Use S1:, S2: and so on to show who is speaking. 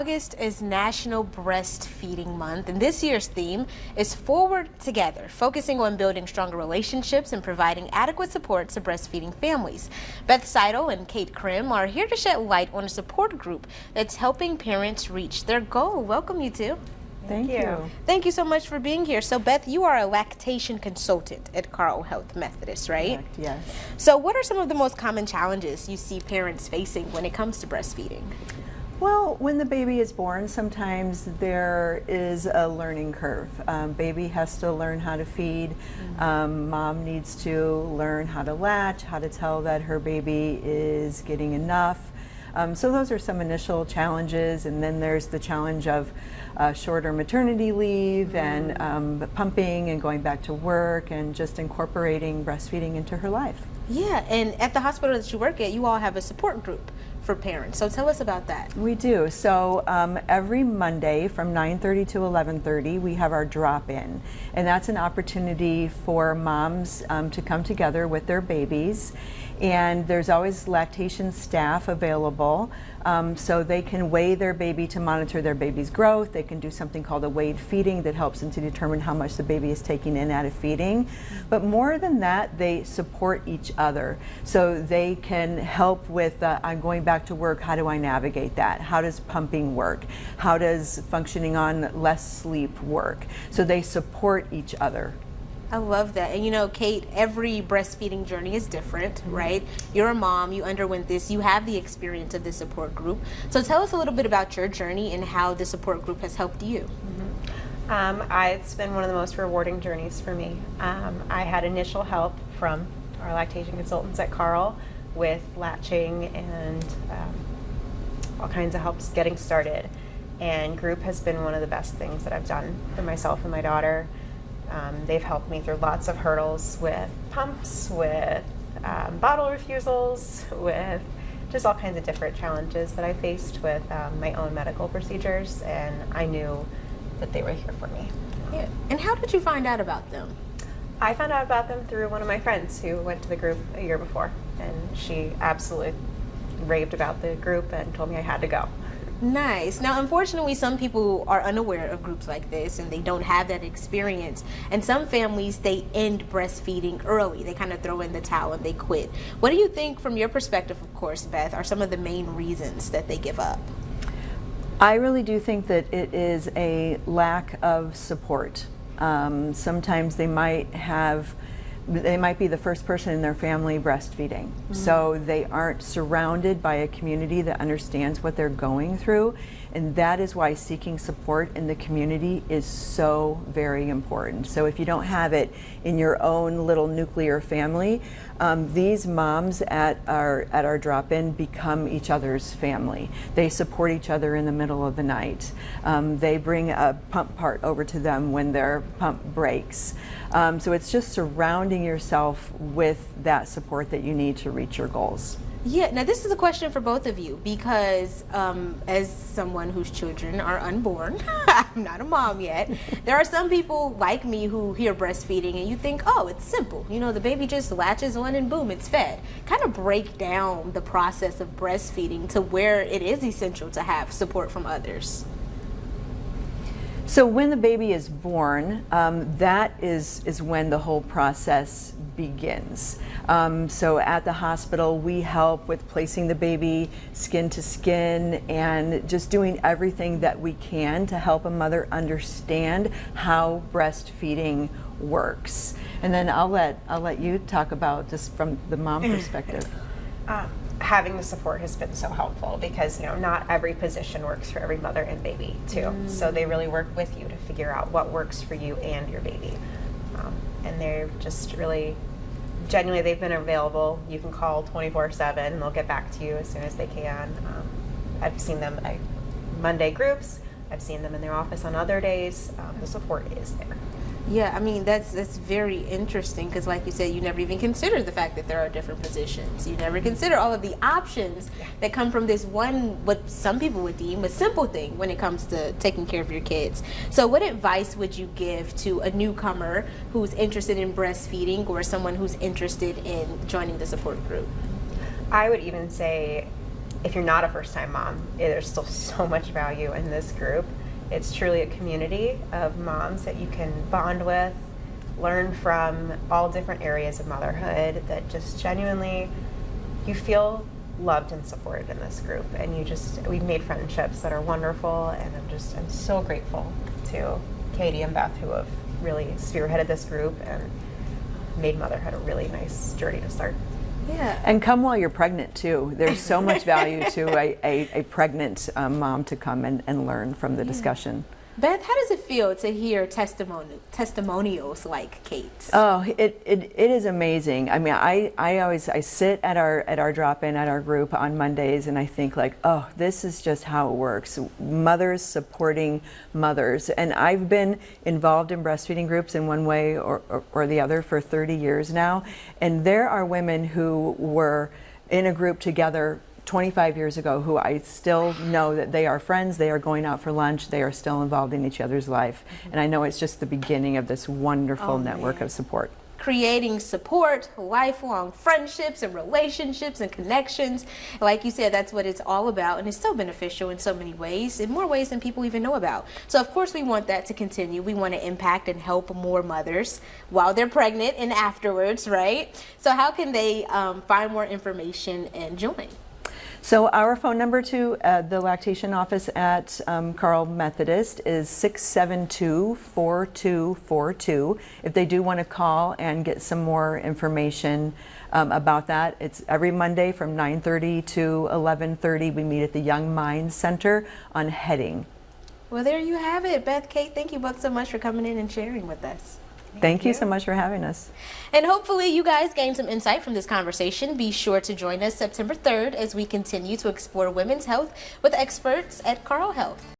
S1: August is National Breastfeeding Month, and this year's theme is Forward Together, focusing on building stronger relationships and providing adequate support to breastfeeding families. Beth Seidel and Kate Krim are here to shed light on a support group that's helping parents reach their goal. Welcome, you two.
S2: Thank you.
S1: Thank you so much for being here. So, Beth, you are a lactation consultant at Carle Health Methodist, right?
S2: Correct, yes.
S1: So, what are some of the most common challenges you see parents facing when it comes to breastfeeding?
S2: Well, when the baby is born, sometimes there is a learning curve. Baby has to learn how to feed. Mom needs to learn how to latch, how to tell that her baby is getting enough. So those are some initial challenges, and then there's the challenge of shorter maternity leave and pumping and going back to work and just incorporating breastfeeding into her life.
S1: Yeah, and at the hospital that you work at, you all have a support group for parents. So tell us about that.
S2: We do. So every Monday from 9:30 to 11:30, we have our drop-in, and that's an opportunity for moms to come together with their babies. And there's always lactation staff available, so they can weigh their baby to monitor their baby's growth. They can do something called a weighed feeding that helps them to determine how much the baby is taking in at a feeding. But more than that, they support each other. So they can help with, I'm going back to work, how do I navigate that? How does pumping work? How does functioning on less sleep work? So they support each other.
S1: I love that. And you know, Kate, every breastfeeding journey is different, right? You're a mom, you underwent this, you have the experience of the support group. So tell us a little bit about your journey and how the support group has helped you.
S3: It's been one of the most rewarding journeys for me. I had initial help from our lactation consultants at Carle with latching and all kinds of helps getting started. And group has been one of the best things that I've done for myself and my daughter. They've helped me through lots of hurdles with pumps, with bottle refusals, with just all kinds of different challenges that I faced with my own medical procedures, and I knew that they were here for me.
S1: Yeah. And how did you find out about them?
S3: I found out about them through one of my friends who went to the group a year before, and she absolutely raved about the group and told me I had to go.
S1: Nice. Now, unfortunately, some people are unaware of groups like this and they don't have that experience. And some families, they end breastfeeding early. They kind of throw in the towel and they quit. What do you think, from your perspective, of course, Beth, are some of the main reasons that they give up?
S2: I really do think that it is a lack of support. Sometimes they might be the first person in their family breastfeeding. So they aren't surrounded by a community that understands what they're going through. And that is why seeking support in the community is so very important. So if you don't have it in your own little nuclear family, these moms at our drop-in become each other's family. They support each other in the middle of the night. They bring a pump part over to them when their pump breaks. So it's just surrounding yourself with that support that you need to reach your goals.
S1: Yeah, now this is a question for both of you because as someone whose children are unborn, I'm not a mom yet, there are some people like me who hear breastfeeding and you think, oh, it's simple. You know, the baby just latches on and boom, it's fed. Kind of break down the process of breastfeeding to where it is essential to have support from others.
S2: So when the baby is born, that is when the whole process begins. So at the hospital, we help with placing the baby skin to skin and just doing everything that we can to help a mother understand how breastfeeding works. And then I'll let you talk about just from the mom perspective.
S3: Having the support has been so helpful because, you know, not every position works for every mother and baby too. So they really work with you to figure out what works for you and your baby. And they're just really, genuinely, they've been available. You can call 24/7 and they'll get back to you as soon as they can. I've seen them at Monday groups. I've seen them in their office on other days. The support is there.
S1: Yeah, I mean, that's very interesting because, like you said, you never even consider the fact that there are different positions. You never consider all of the options that come from this one, what some people would deem a simple thing when it comes to taking care of your kids. So what advice would you give to a newcomer who's interested in breastfeeding or someone who's interested in joining the support group?
S3: I would even say if you're not a first-time mom, there's still so much value in this group. It's truly a community of moms that you can bond with, learn from all different areas of motherhood, that just genuinely, you feel loved and supported in this group. And we've made friendships that are wonderful, and I'm so grateful to Katie and Beth, who have really spearheaded this group and made motherhood a really nice journey to start.
S1: Yeah.
S2: And come while you're pregnant too. There's so much value to a pregnant mom to come and learn from the discussion.
S1: Beth, how does it feel to hear testimonials like Kate's?
S2: Oh, it is amazing. I mean, I sit at our drop-in at our group on Mondays, and I think like, oh, this is just how it works. Mothers supporting mothers, and I've been involved in breastfeeding groups in one way or the other for 30 years now, and there are women who were in a group together 25 years ago who I still know that they are friends, they are going out for lunch, they are still involved in each other's life. And I know it's just the beginning of this wonderful network of support.
S1: Creating support, lifelong friendships and relationships and connections. Like you said, that's what it's all about, and it's so beneficial in so many ways, in more ways than people even know about. So of course we want that to continue. We want to impact and help more mothers while they're pregnant and afterwards, right? So how can they find more information and join?
S2: So our phone number to the lactation office at Carle Methodist is 672-4242. If they do want to call and get some more information about that, it's every Monday from 9:30 to 11:30. We meet at the Young Minds Center on Heading.
S1: Well, there you have it. Beth, Kate, thank you both so much for coming in and sharing with us.
S2: Thank you so much for having us.
S1: And hopefully you guys gained some insight from this conversation. Be sure to join us September 3rd as we continue to explore women's health with experts at Carle Health.